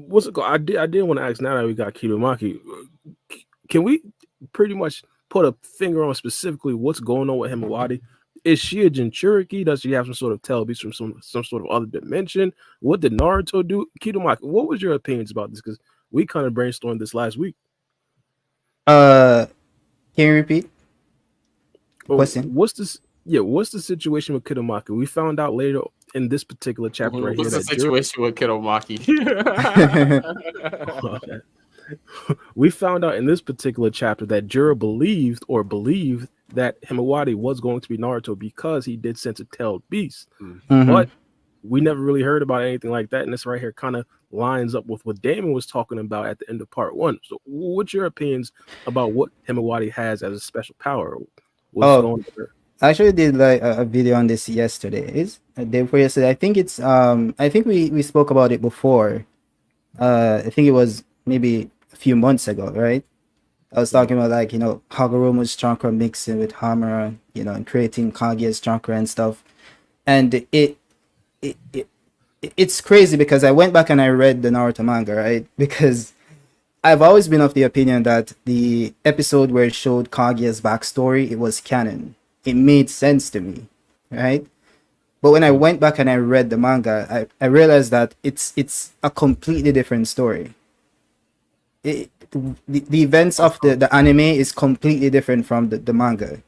what's it called? I did want to ask now that we got Kidomaki, can we pretty much put a finger on specifically what's going on with Himawari? Is she a Jinchuriki? Does she have some sort of tail beast from some sort of other dimension? What did Naruto do? Kidomaki, what was your opinions about this? Because we kind of brainstormed this last week. Uh, can you repeat the Oh, question? what's this? Yeah, what's the situation with Kidomaki? We found out later in this particular chapter right here What's the that Jiro. situation with Kidomaki? Okay. We found out in this particular chapter that Jiro believed that Himawari was going to be Naruto because he did sense a tailed beast. Mhm. But we never really heard about anything like that. And this right here kind of lines up with what Damon was talking about at the end of part 1. So what's your opinions about what Himawari has as a special power? What's Oh, going on with her? I actually did like a video on this yesterday. Is a day before yesterday. I think it's I think we spoke about it before. I think it was maybe a few months ago, right? I was talking about like, Hagoromo's chakra mixing with Hamura, and creating Kaguya's chakra and stuff. And it's crazy because I went back and I read the Naruto manga, right? Because I've always been of the opinion that the episode where it showed Kaguya's backstory, it was canon. It made sense to me, right? But when I went back and I read the manga, I realized that it's a completely different story. The events of the anime is completely different from the manga,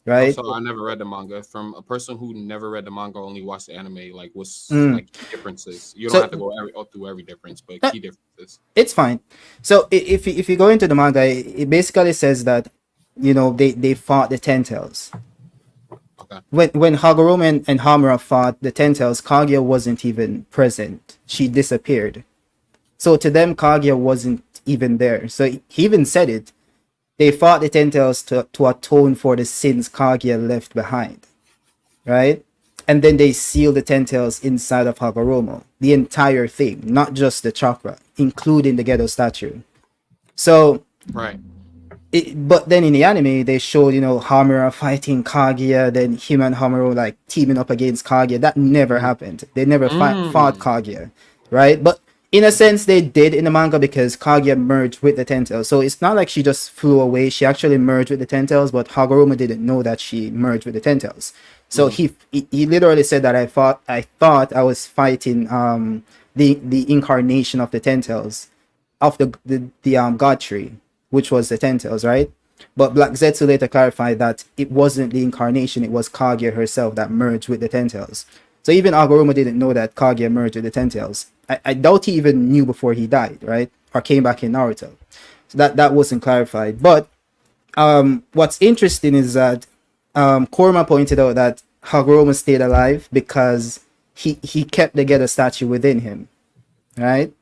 right? Also, I never read the manga. From a person who never read the manga, only watched the anime, like what's like key differences? You don't So- have to go through every difference, but key differences. It's fine. So if you go into the manga, it basically says that they fought the Ten Tails. Okay. When Hagoromo and Hamura fought the Ten Tails, Kaguya wasn't even present. She disappeared. So to them, Kaguya wasn't even there. So he even said it. They fought the Ten Tails to atone for the sins Kaguya left behind, right? And then they sealed the Ten Tails inside of Hagoromo. The entire thing, not just the chakra, including the Gedo statue. So, Right. but then in the anime, they showed, Hamura fighting Kaguya, then him and Hamura like teaming up against Kaguya. That never happened. They never fought Kaguya, right? But in a sense, they did in the manga because Kaguya merged with the Ten Tails. So it's not like she just flew away. She actually merged with the Ten Tails, but Hagoromo didn't know that she merged with the Ten Tails. So he literally said that I thought I was fighting the incarnation of the Ten Tails of the God tree, which was the Ten Tails, right? But Black Zetsu later clarified that it wasn't the incarnation, it was Kaguya herself that merged with the Ten Tails. So even Hagoromo didn't know that Kaguya merged with the Ten Tails. I doubt he even knew before he died, right? Or came back in Naruto. So that wasn't clarified. But what's interesting is that Korma pointed out that Hagoromo stayed alive because he kept the Gedo statue within him, right?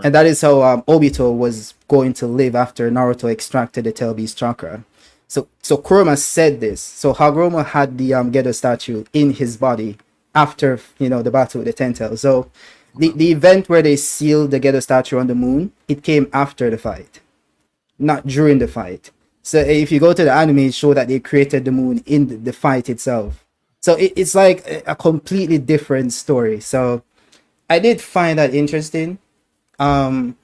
And that is how Obito was going to live after Naruto extracted the Tail Beast chakra. So Kurama said this. So Hagoromo had the Gedo statue in his body after the battle with the Ten Tails. So the event where they sealed the Gedo statue on the moon, it came after the fight, not during the fight. So if you go to the anime, it shows that they created the moon in the fight itself. So it's like a completely different story. So I did find that interesting. And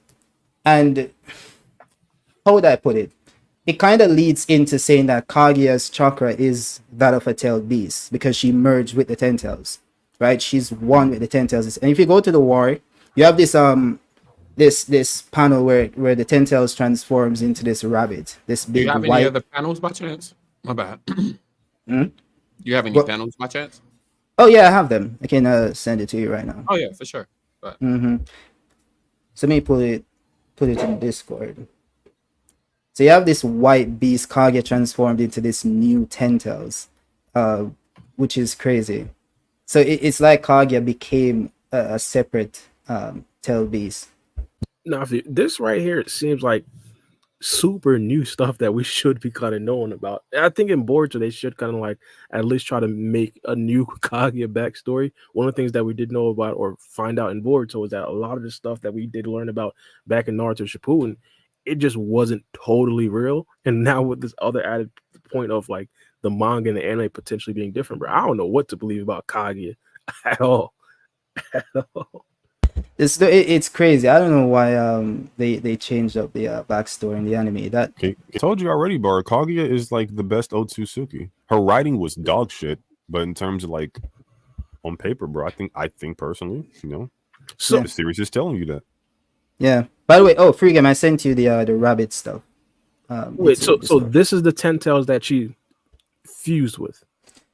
how would I put it? It kind of leads into saying that Kaguya's chakra is that of a tailed beast because she merged with the Ten Tails, right? She's one with the Ten Tails. And if you go to the war, you have this this panel where the Ten Tails transforms into this rabbit, this Do big you have any white. other panels by chance? My bad. Hmm? You have any What? panels by chance? Oh yeah, I have them. I can send it to you right now. Oh yeah, for sure. But So let me put it in Discord. So you have this white beast Kaguya transformed into this new Ten Tails, which is crazy. So it's like Kaguya became a separate tail beast. Now, this right here, it seems like super new stuff that we should be kind of knowing about. I think in Boruto they should kind of like at least try to make a new Kaguya backstory. One of the things that we did know about or find out in Boruto is that a lot of the stuff that we did learn about back in Naruto Shippuden, it just wasn't totally real. And now with this other added point of like the manga and the anime potentially being different, bro, I don't know what to believe about Kaguya at all. At all. It's crazy. I don't know why they changed up the backstory in the anime. That I told you already, Bar. Kaguya is like the best Otsutsuki. Her writing was dog shit, but in terms of like on paper, bro, I think personally, So yeah. the series is telling you that. Yeah. By the way, oh, free game, I sent you the rabbit stuff. wait, It's in the so Discord. this is the 10 tails that she fused with.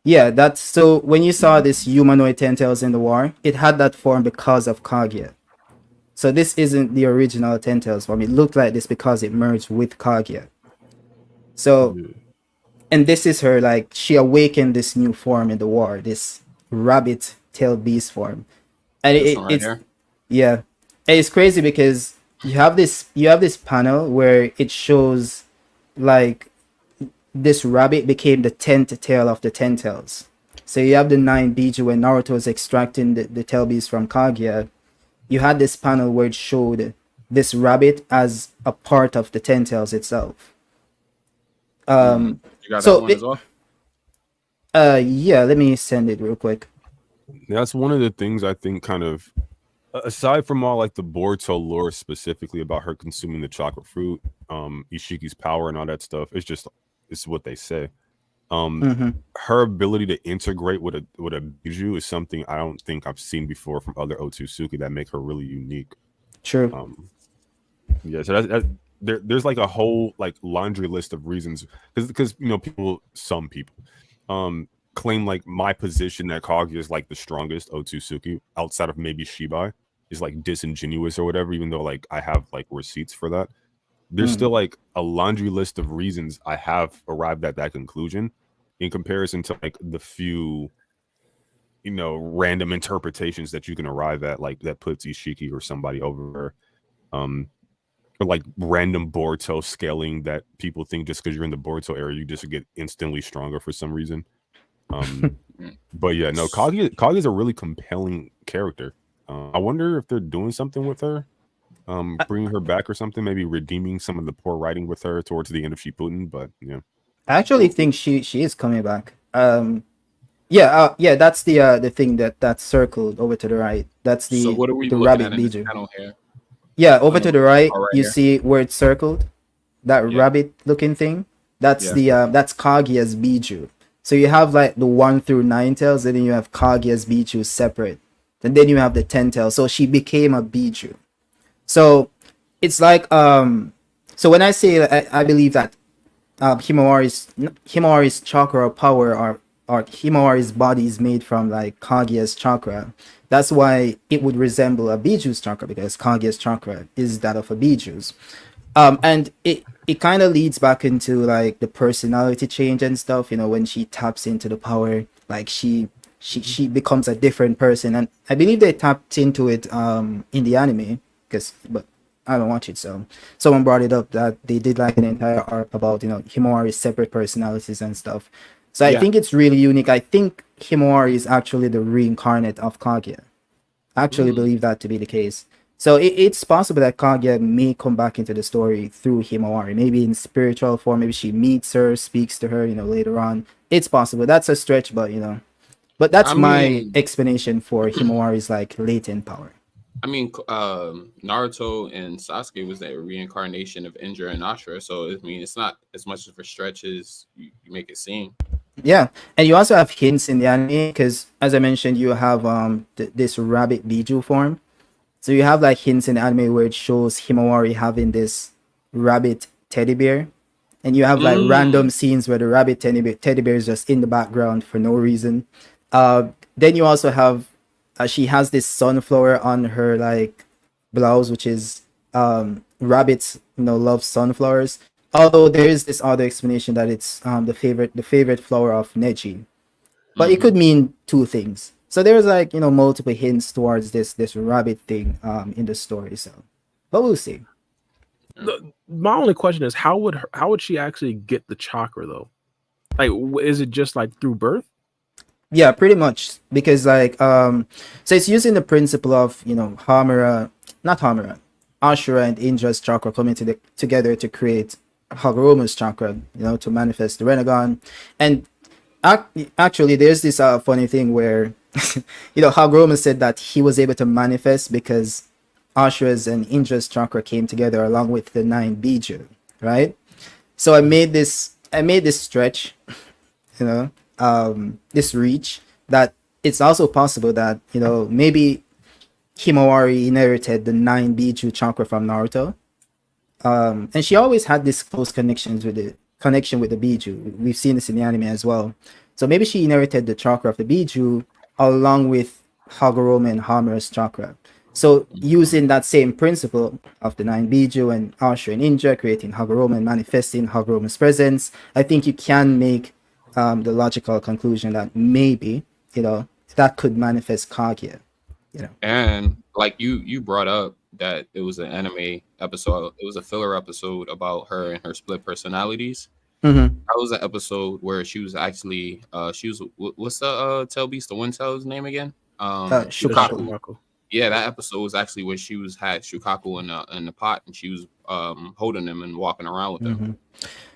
Yeah, that's so when you saw this humanoid Tentacles in the war, it had that form because of Kaguya. So this isn't the original Tentacles form. It looked like this because it merged with Kaguya. So Yeah. and this is her, like, she awakened this new form in the war, this rabbit tail beast form. And This one right it's here. yeah. And it's crazy because you have this panel where it shows like this rabbit became the 10th tail of the 10 tails. So you have the 9 Biju when Naruto was extracting the tail beast from Kaguya. You had this panel where it showed this rabbit as a part of the 10 tails itself. You got that So one as well. yeah, let me send it real quick. That's one of the things I think kind of aside from all like the Boruto lore specifically about her consuming the chocolate fruit, Ishiki's power and all that stuff, it's what they say. Her ability to integrate with a biju is something I don't think I've seen before from other Otsutsuki that make her really unique. True. Yeah, so there's like a whole like laundry list of reasons because some people claim like my position that Kaguya is like the strongest Otsutsuki outside of maybe Shibai is like disingenuous or whatever, even though like I have like receipts for that. There's still like a laundry list of reasons I have arrived at that conclusion in comparison to like the few random interpretations that you can arrive at, like that puts Ishiki or somebody over her. Or like random Boruto scaling that people think just because you're in the Boruto area, you just get instantly stronger for some reason. But yeah, no, Kaguya is a really compelling character. I wonder if they're doing something with her, bringing her back or something, maybe redeeming some of the poor writing with her towards the end of Shippuden. But yeah, I actually think she is coming back. Yeah, that's the thing that's circled over to the right. That's So the what are we the looking rabbit at in this Biju. panel here? Yeah, over On to the the right, far right you here. see where it's circled, that Yeah. rabbit looking thing. That's Yeah. that's Kaguya's Biju. So you have like the 1 through 9 tails, and then you have Kaguya's Biju separate. And then you have the 10 tails. So she became a Biju. So it's like so when I say I believe that Himawari's chakra power or Himawari's body is made from like Kaguya's chakra. That's why it would resemble a Biju's chakra, because Kaguya's chakra is that of a Biju's. And it kind of leads back into like the personality change and stuff. When she taps into the power, like she becomes a different person. And I believe they tapped into it in the anime, but I don't watch it. So someone brought it up that they did like an entire arc about Himawari's separate personalities and stuff. So I Yeah. think it's really unique. I think Himawari is actually the reincarnate of Kaguya. I actually believe that to be the case. So it's possible that Kaguya may come back into the story through Himawari, maybe in spiritual form. Maybe she meets her, speaks to her, later on. It's possible. That's a stretch, but that's I my mean, explanation for Himawari's like latent power. Naruto and Sasuke was that reincarnation of Indra and Ashura. So I mean, it's not as much of a stretch as you make it seem. Yeah, and you also have hints in the anime because, as I mentioned, you have this rabbit Biju form. So you have like hints in the anime where it shows Himawari having this rabbit teddy bear, and you have like random scenes where the rabbit teddy bear is just in the background for no reason. Then you also have she has this sunflower on her like blouse, which is rabbits love sunflowers. Although there is this other explanation that it's the favorite flower of Neji, but it could mean two things. So there's like multiple hints towards this rabbit thing in the story. So, but we'll see. My only question is how would she actually get the chakra though? Like, is it just like through birth? Yeah, pretty much, because like so it's using the principle of not Hamura, Ashura and Indra's chakra coming together to create Hagoromo's chakra, to manifest the Renegon. And actually, there's this funny thing where Hagoromo said that he was able to manifest because Ashura's and Indra's chakra came together along with the 9 Biju, right? So I made this stretch, you know, this reach, that it's also possible that, you know, maybe Himawari inherited the 9 Biju chakra from Naruto. And she always had this close connection with the Biju. We've seen this in the anime as well. So maybe she inherited the chakra of the Biju along with Hagoromo and Hamura's chakra. So using that same principle of the 9 Biju and Ashura and Indra, creating Hagoromo and manifesting Hagoromo's presence, I think you can make the logical conclusion that maybe, you know, that could manifest Kaguya. You know. And like you brought up that it was an anime episode, it was a filler episode about her and her split personalities. Mm-hmm. That was an episode where she was actually what's the tail beast, the one tail's name again? Shukaku. Yeah, that episode was actually where she had Shukaku in the pot, and she was holding him and walking around with him. Mm-hmm.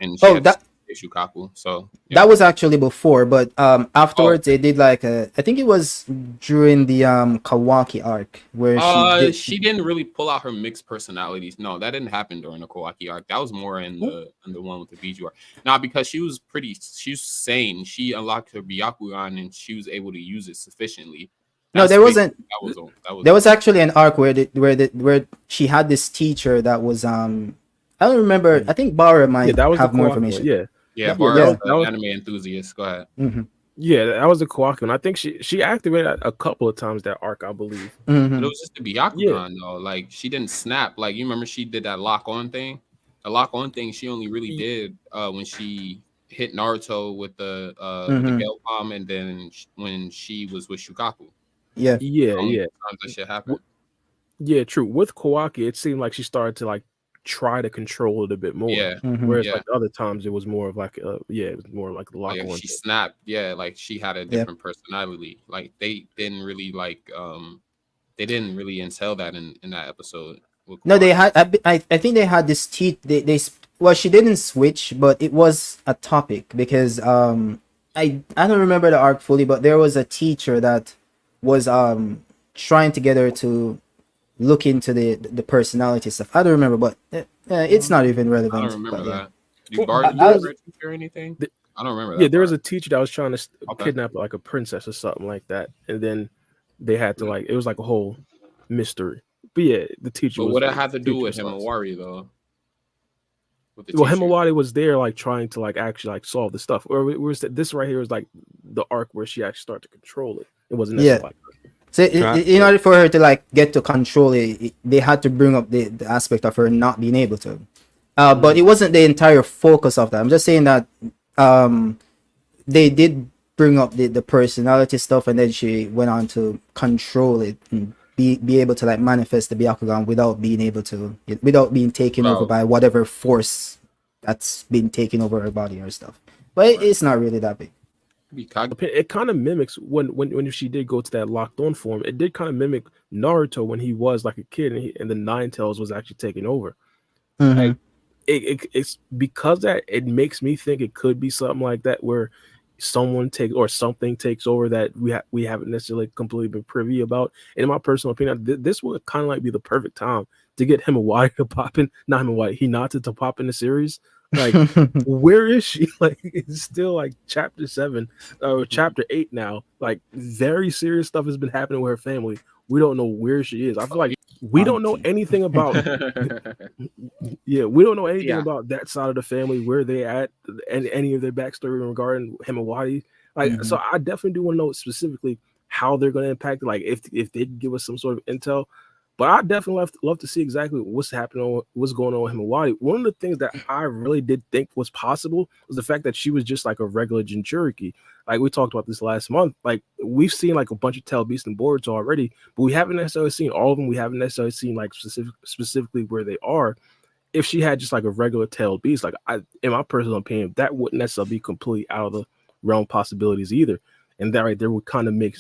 And she had to say Shukaku. So yeah. That was actually before, but afterwards they did like I think it was during the Kawaki arc where she didn't really pull out her mixed personalities. No, that didn't happen during the Kawaki arc. That was more in the one with the Biju arc. Now, because she was sane, she unlocked her Byakugan and she was able to use it sufficiently. No, there wasn't. There was actually an arc where she had this teacher that was I don't remember. I think Bara might have more information. Yeah, Bara was an anime enthusiast. Go ahead. Mm-hmm. Yeah, that was the Kawaki. I think she activated a couple of times that arc, I believe. Mm-hmm. But it was just the Byakugan though. Like she didn't snap. Like you remember she did that lock on thing. The lock on thing she only really did when she hit Naruto with the Gale Palm, and then when she was with Shukaku. Yeah. That shit happened. Yeah, true. With Kawaki, it seemed like she started to like try to control it a bit more. Yeah. Mm-hmm. Whereas like other times it was more of like it was more like the lock on. She snapped. Yeah, like she had a different personality. Like they didn't really entail that in that episode. No, they had. I think they had this well, she didn't switch, but it was a topic because I don't remember the arc fully, but there was a teacher that was trying to get her to look into the personality stuff. I don't remember, but it's not even relevant. I don't remember that. Yeah. You ever or anything? I don't remember that. Yeah, there was a teacher that was trying to kidnap like a princess or something like that, and then they had to it was like a whole mystery. But yeah, the teacher. But what it had to do with Himawari though? Well, Himawari was there like trying to like actually like solve the stuff. Or this right here was like the arc where she actually started to control it. It wasn't necessarily like so in order for her to like get to control it, they had to bring up the aspect of her not being able to. But it wasn't the entire focus of that. I'm just saying that they did bring up the personality stuff, and then she went on to control it and be able to like manifest the Byakugan without being taken over by whatever force that's been taking over her body or stuff. But it's not really that big. It kind of mimics when she did go to that locked on form. It did kind of mimic Naruto when he was like a kid and the Nine Tails was actually taking over. Mm-hmm. Like, it's because that it makes me think it could be something like that where something takes over that we haven't necessarily completely been privy about. And in my personal opinion, this would kind of like be the perfect time to get Himawari to pop in, not Himawari, Hinata to pop in the series. Like, where is she? Like, it's still like chapter 7 or chapter 8 now. Like, very serious stuff has been happening with her family. We don't know where she is. I feel like we don't know anything about we don't know anything about that side of the family, where they at, and any of their backstory regarding Himawari. Like, so I definitely do want to know specifically how they're going to impact it. Like, if they can give us some sort of intel. But I definitely love to see exactly what's happening, what's going on with Himawari. One of the things that I really did think was possible was the fact that she was just like a regular Jinchuriki. Like, we talked about this last month. Like, we've seen like a bunch of tail beasts and boards already, but we haven't necessarily seen all of them. We haven't necessarily seen like specifically where they are. If she had just like a regular tailed beast, like in my personal opinion, that wouldn't necessarily be completely out of the realm possibilities either. And that right there would kind of make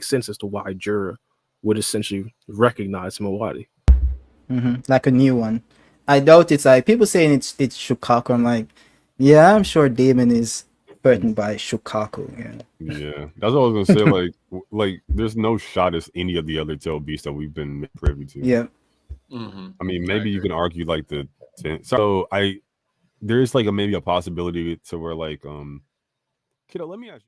sense as to why Jura would essentially recognize Himawari. Like a new one. I doubt it's like people saying it's Shukaku. I'm like, yeah, I'm sure Damon is threatened by Shukaku. Yeah, that's what I was gonna say. Like there's no shot as any of the other tail beasts that we've been privy to. Yeah. Mhm. I mean, I maybe you agree. can argue like the 10. So there's like maybe a possibility to where like kiddo, let me ask you.